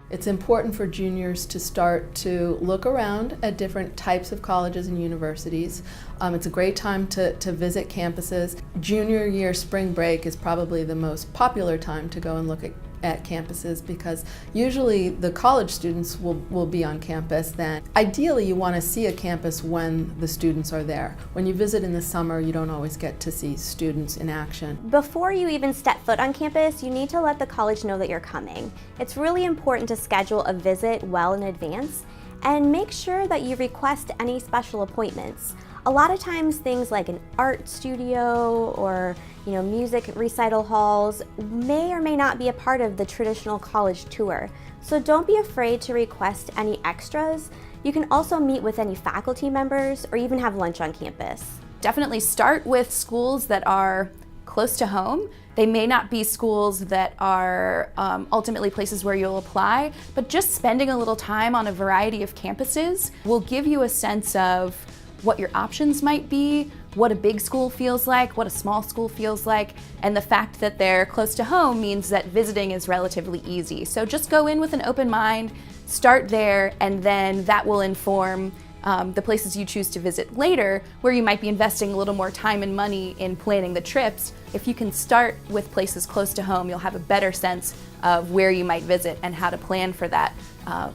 It's important for juniors to start to look around at different types of colleges and universities. It's a great time to visit campuses. Junior year spring break is probably the most popular time to go and look at campuses because usually the college students will be on campus then. Ideally, you want to see a campus when the students are there. When you visit in the summer, you don't always get to see students in action. Before you even step foot on campus, you need to let the college know that you're coming. It's really important to schedule a visit well in advance and make sure that you request any special appointments. A lot of times things like an art studio or music recital halls may or may not be a part of the traditional college tour. So don't be afraid to request any extras. You can also meet with any faculty members or even have lunch on campus. Definitely start with schools that are close to home. They may not be schools that are ultimately places where you'll apply, but just spending a little time on a variety of campuses will give you a sense of what your options might be, what a big school feels like, what a small school feels like, and the fact that they're close to home means that visiting is relatively easy. So just go in with an open mind, start there, and then that will inform the places you choose to visit later, where you might be investing a little more time and money in planning the trips. If you can start with places close to home, you'll have a better sense of where you might visit and how to plan for that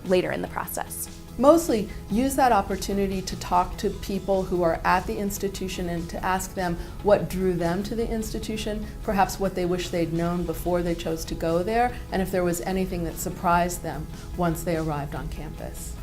later in the process. Mostly use that opportunity to talk to people who are at the institution and to ask them what drew them to the institution, perhaps what they wish they'd known before they chose to go there, and if there was anything that surprised them once they arrived on campus.